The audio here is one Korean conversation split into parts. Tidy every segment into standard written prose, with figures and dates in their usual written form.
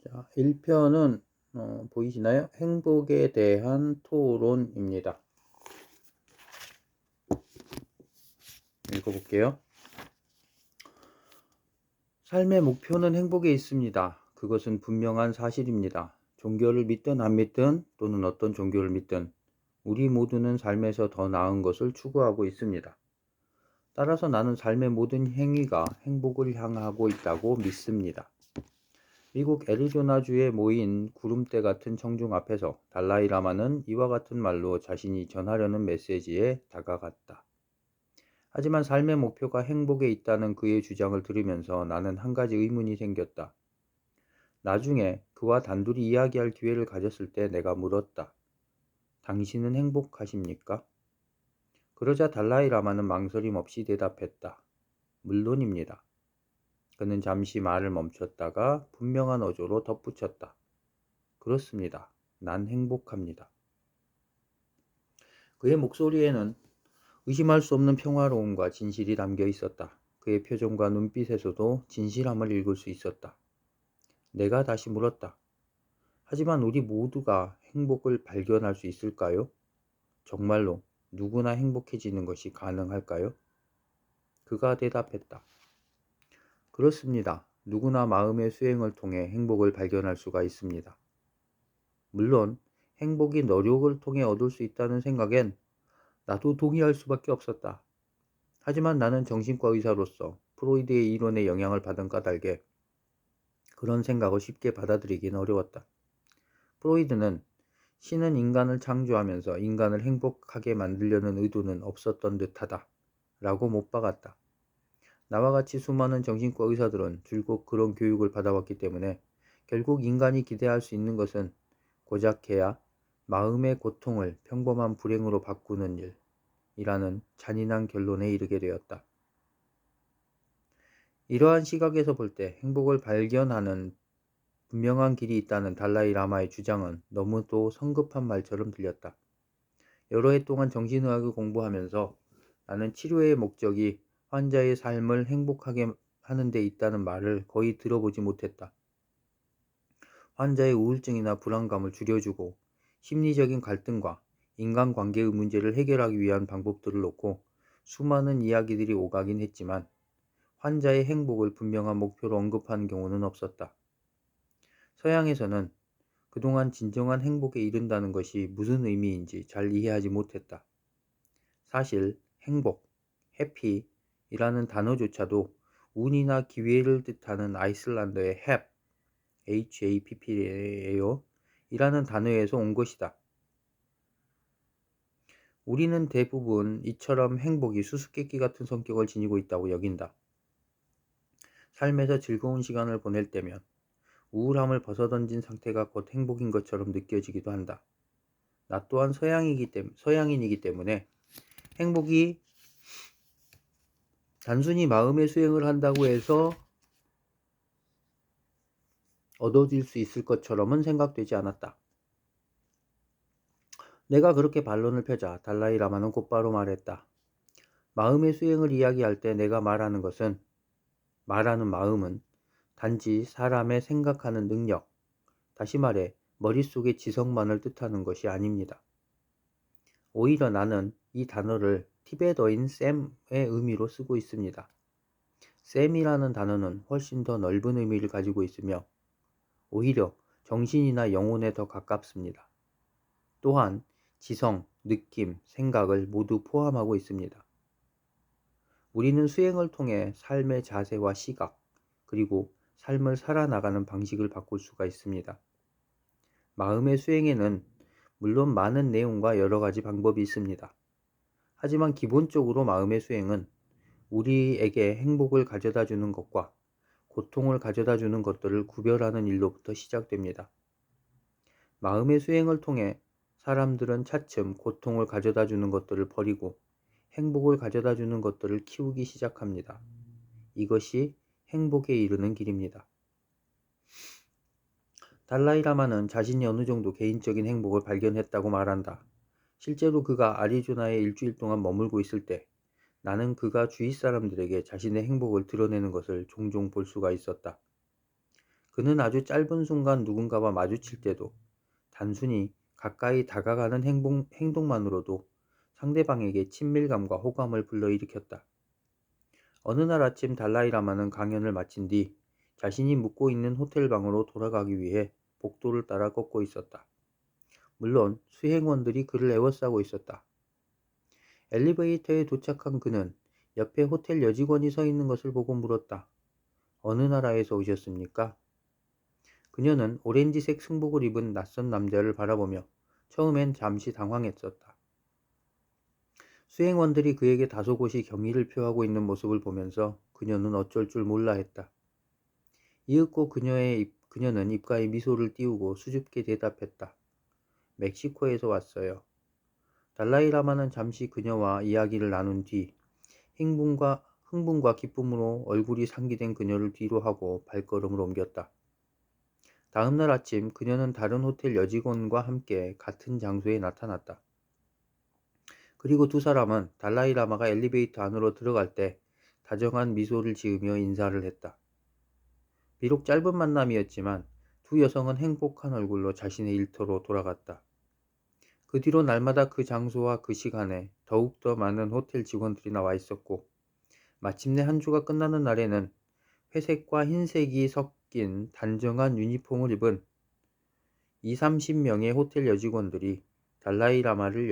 자, 1편은 보이시나요? 행복에 대한 토론입니다. 읽어볼게요. 삶의 목표는 행복에 있습니다. 그것은 분명한 사실입니다. 종교를 믿든 안 믿든 또는 어떤 종교를 믿든 우리 모두는 삶에서 더 나은 것을 추구하고 있습니다. 따라서 나는 삶의 모든 행위가 행복을 향하고 있다고 믿습니다. 미국 애리조나주에 모인 구름대 같은 청중 앞에서 달라이 라마는 이와 같은 말로 자신이 전하려는 메시지에 다가갔다. 하지만 삶의 목표가 행복에 있다는 그의 주장을 들으면서 나는 한 가지 의문이 생겼다. 나중에 그와 단둘이 이야기할 기회를 가졌을 때 내가 물었다. 당신은 행복하십니까? 그러자 달라이 라마는 망설임 없이 대답했다. 물론입니다. 그는 잠시 말을 멈췄다가 분명한 어조로 덧붙였다. 그렇습니다. 난 행복합니다. 그의 목소리에는 의심할 수 없는 평화로움과 진실이 담겨 있었다. 그의 표정과 눈빛에서도 진실함을 읽을 수 있었다. 내가 다시 물었다. 하지만 우리 모두가 행복을 발견할 수 있을까요? 정말로 누구나 행복해지는 것이 가능할까요? 그가 대답했다. 그렇습니다. 누구나 마음의 수행을 통해 행복을 발견할 수가 있습니다. 물론 행복이 노력을 통해 얻을 수 있다는 생각엔 나도 동의할 수밖에 없었다. 하지만 나는 정신과 의사로서 프로이드의 이론에 영향을 받은 까닭에 그런 생각을 쉽게 받아들이긴 어려웠다. 프로이드는 신은 인간을 창조하면서 인간을 행복하게 만들려는 의도는 없었던 듯하다 라고 못 박았다. 나와 같이 수많은 정신과 의사들은 줄곧 그런 교육을 받아왔기 때문에 결국 인간이 기대할 수 있는 것은 고작해야 마음의 고통을 평범한 불행으로 바꾸는 일이라는 잔인한 결론에 이르게 되었다. 이러한 시각에서 볼 때 행복을 발견하는 분명한 길이 있다는 달라이 라마의 주장은 너무도 성급한 말처럼 들렸다. 여러 해 동안 정신의학을 공부하면서 나는 치료의 목적이 환자의 삶을 행복하게 하는 데 있다는 말을 거의 들어보지 못했다. 환자의 우울증이나 불안감을 줄여주고 심리적인 갈등과 인간관계의 문제를 해결하기 위한 방법들을 놓고 수많은 이야기들이 오가긴 했지만 환자의 행복을 분명한 목표로 언급하는 경우는 없었다. 서양에서는 그동안 진정한 행복에 이른다는 것이 무슨 의미인지 잘 이해하지 못했다. 사실 행복, 해피이라는 단어조차도 운이나 기회를 뜻하는 아이슬란드의 HAPP예요. 이라는 단어에서 온 것이다. 우리는 대부분 이처럼 행복이 수수께끼 같은 성격을 지니고 있다고 여긴다. 삶에서 즐거운 시간을 보낼 때면 우울함을 벗어던진 상태가 곧 행복인 것처럼 느껴지기도 한다. 나 또한 서양인이기 때문에 행복이 단순히 마음의 수행을 한다고 해서 얻어질 수 있을 것처럼은 생각되지 않았다. 내가 그렇게 반론을 펴자 달라이 라마는 곧바로 말했다. 마음의 수행을 이야기할 때 내가 말하는 마음은 단지 사람의 생각하는 능력, 다시 말해 머릿속의 지성만을 뜻하는 것이 아닙니다. 오히려 나는 이 단어를 티베터인 샘의 의미로 쓰고 있습니다. 샘이라는 단어는 훨씬 더 넓은 의미를 가지고 있으며 오히려 정신이나 영혼에 더 가깝습니다. 또한 지성, 느낌, 생각을 모두 포함하고 있습니다. 우리는 수행을 통해 삶의 자세와 시각, 그리고 삶을 살아나가는 방식을 바꿀 수가 있습니다. 마음의 수행에는 물론 많은 내용과 여러 가지 방법이 있습니다. 하지만 기본적으로 마음의 수행은 우리에게 행복을 가져다 주는 것과 고통을 가져다 주는 것들을 구별하는 일로부터 시작됩니다. 마음의 수행을 통해 사람들은 차츰 고통을 가져다 주는 것들을 버리고 행복을 가져다 주는 것들을 키우기 시작합니다. 이것이 행복에 이르는 길입니다. 달라이 라마는 자신이 어느 정도 개인적인 행복을 발견했다고 말한다. 실제로 그가 아리조나에 일주일 동안 머물고 있을 때 나는 그가 주위 사람들에게 자신의 행복을 드러내는 것을 종종 볼 수가 있었다. 그는 아주 짧은 순간 누군가와 마주칠 때도 단순히 가까이 다가가는 행동만으로도 상대방에게 친밀감과 호감을 불러일으켰다. 어느 날 아침 달라이라마는 강연을 마친 뒤 자신이 묵고 있는 호텔 방으로 돌아가기 위해 복도를 따라 걷고 있었다. 물론 수행원들이 그를 에워싸고 있었다. 엘리베이터에 도착한 그는 옆에 호텔 여직원이 서 있는 것을 보고 물었다. 어느 나라에서 오셨습니까? 그녀는 오렌지색 승복을 입은 낯선 남자를 바라보며 처음엔 잠시 당황했었다. 수행원들이 그에게 다소곳이 경의를 표하고 있는 모습을 보면서 그녀는 어쩔 줄 몰라 했다. 이윽고 그녀는 입가에 미소를 띄우고 수줍게 대답했다. 멕시코에서 왔어요. 달라이라마는 잠시 그녀와 이야기를 나눈 뒤 흥분과 기쁨으로 얼굴이 상기된 그녀를 뒤로 하고 발걸음을 옮겼다. 다음 날 아침 그녀는 다른 호텔 여직원과 함께 같은 장소에 나타났다. 그리고 두 사람은 달라이라마가 엘리베이터 안으로 들어갈 때 다정한 미소를 지으며 인사를 했다. 비록 짧은 만남이었지만 두 여성은 행복한 얼굴로 자신의 일터로 돌아갔다. 그 뒤로 날마다 그 장소와 그 시간에 더욱더 많은 호텔 직원들이 나와 있었고 마침내 한 주가 끝나는 날에는 회색과 흰색이 섞인 단정한 유니폼을 입은 20-30명의 호텔 여직원들이 달라이라마를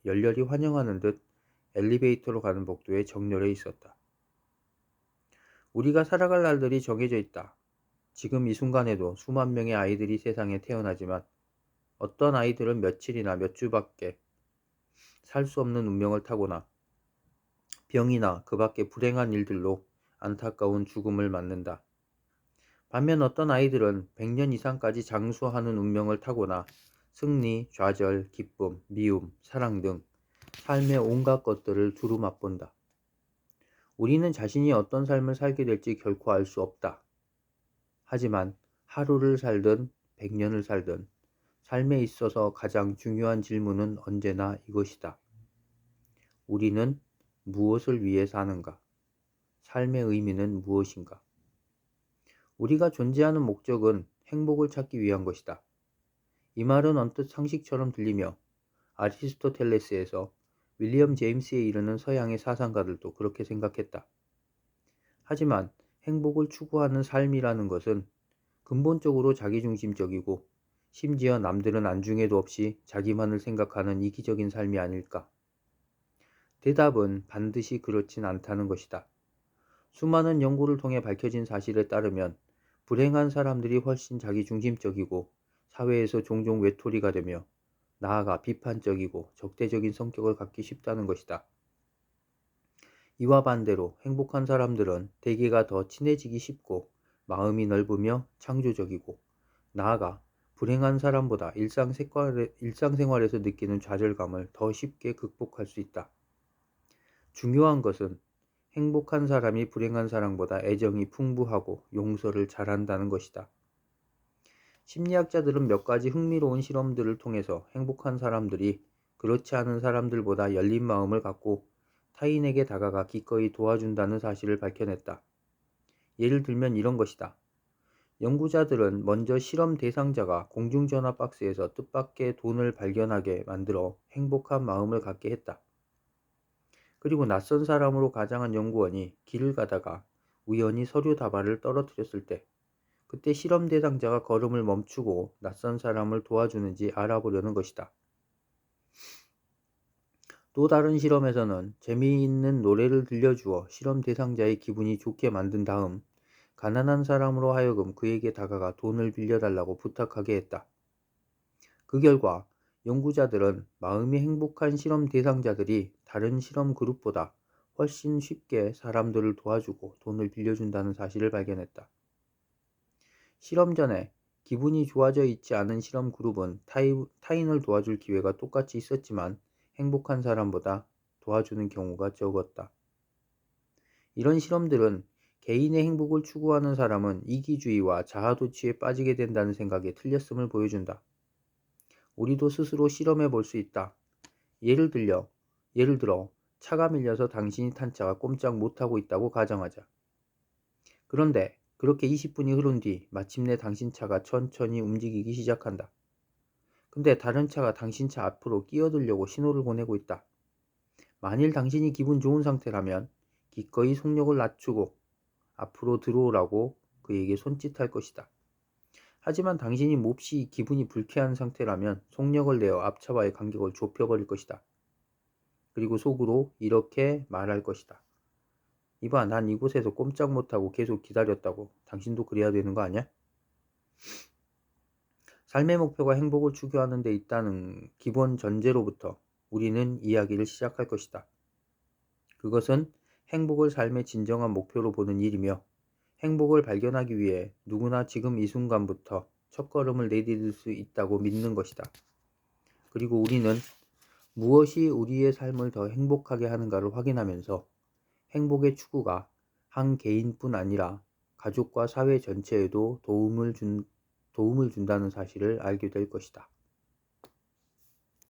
열렬히 환영하는 듯 엘리베이터로 가는 복도에 정렬해 있었다. 우리가 살아갈 날들이 정해져 있다. 지금 이 순간에도 수만 명의 아이들이 세상에 태어나지만 어떤 아이들은 며칠이나 몇 주밖에 살 수 없는 운명을 타고나 병이나 그 밖의 불행한 일들로 안타까운 죽음을 맞는다. 반면 어떤 아이들은 100년 이상까지 장수하는 운명을 타고나 승리, 좌절, 기쁨, 미움, 사랑 등 삶의 온갖 것들을 두루 맛본다. 우리는 자신이 어떤 삶을 살게 될지 결코 알 수 없다. 하지만 하루를 살든 100년을 살든 삶에 있어서 가장 중요한 질문은 언제나 이것이다. 우리는 무엇을 위해 사는가? 삶의 의미는 무엇인가? 우리가 존재하는 목적은 행복을 찾기 위한 것이다. 이 말은 언뜻 상식처럼 들리며 아리스토텔레스에서 윌리엄 제임스에 이르는 서양의 사상가들도 그렇게 생각했다. 하지만 행복을 추구하는 삶이라는 것은 근본적으로 자기중심적이고 심지어 남들은 안중에도 없이 자기만을 생각하는 이기적인 삶이 아닐까? 대답은 반드시 그렇진 않다는 것이다. 수많은 연구를 통해 밝혀진 사실에 따르면 불행한 사람들이 훨씬 자기중심적이고 사회에서 종종 외톨이가 되며 나아가 비판적이고 적대적인 성격을 갖기 쉽다는 것이다. 이와 반대로 행복한 사람들은 대개가 더 친해지기 쉽고 마음이 넓으며 창조적이고 나아가 불행한 사람보다 일상생활에서 느끼는 좌절감을 더 쉽게 극복할 수 있다. 중요한 것은 행복한 사람이 불행한 사람보다 애정이 풍부하고 용서를 잘한다는 것이다. 심리학자들은 몇 가지 흥미로운 실험들을 통해서 행복한 사람들이 그렇지 않은 사람들보다 열린 마음을 갖고 타인에게 다가가 기꺼이 도와준다는 사실을 밝혀냈다. 예를 들면 이런 것이다. 연구자들은 먼저 실험 대상자가 공중전화 박스에서 뜻밖의 돈을 발견하게 만들어 행복한 마음을 갖게 했다. 그리고 낯선 사람으로 가장한 연구원이 길을 가다가 우연히 서류 다발을 떨어뜨렸을 때 그때 실험 대상자가 걸음을 멈추고 낯선 사람을 도와주는지 알아보려는 것이다. 또 다른 실험에서는 재미있는 노래를 들려주어 실험 대상자의 기분이 좋게 만든 다음 가난한 사람으로 하여금 그에게 다가가 돈을 빌려달라고 부탁하게 했다. 그 결과 연구자들은 마음이 행복한 실험 대상자들이 다른 실험 그룹보다 훨씬 쉽게 사람들을 도와주고 돈을 빌려준다는 사실을 발견했다. 실험 전에 기분이 좋아져 있지 않은 실험 그룹은 타인을 도와줄 기회가 똑같이 있었지만 행복한 사람보다 도와주는 경우가 적었다. 이런 실험들은 개인의 행복을 추구하는 사람은 이기주의와 자아도취에 빠지게 된다는 생각에 틀렸음을 보여준다. 우리도 스스로 실험해 볼 수 있다. 예를 들어 차가 밀려서 당신이 탄 차가 꼼짝 못하고 있다고 가정하자. 그런데 그렇게 20분이 흐른 뒤 마침내 당신 차가 천천히 움직이기 시작한다. 근데 다른 차가 당신 차 앞으로 끼어들려고 신호를 보내고 있다. 만일 당신이 기분 좋은 상태라면 기꺼이 속력을 낮추고 앞으로 들어오라고 그에게 손짓할 것이다. 하지만 당신이 몹시 기분이 불쾌한 상태라면 속력을 내어 앞차와의 간격을 좁혀버릴 것이다. 그리고 속으로 이렇게 말할 것이다. 이봐, 난 이곳에서 꼼짝 못하고 계속 기다렸다고. 당신도 그래야 되는 거 아니야? 삶의 목표가 행복을 추구하는 데 있다는 기본 전제로부터 우리는 이야기를 시작할 것이다. 그것은 행복을 삶의 진정한 목표로 보는 일이며 행복을 발견하기 위해 누구나 지금 이 순간부터 첫걸음을 내디딜 수 있다고 믿는 것이다. 그리고 우리는 무엇이 우리의 삶을 더 행복하게 하는가를 확인하면서 행복의 추구가 한 개인뿐 아니라 가족과 사회 전체에도 도움을 준다는 사실을 알게 될 것이다.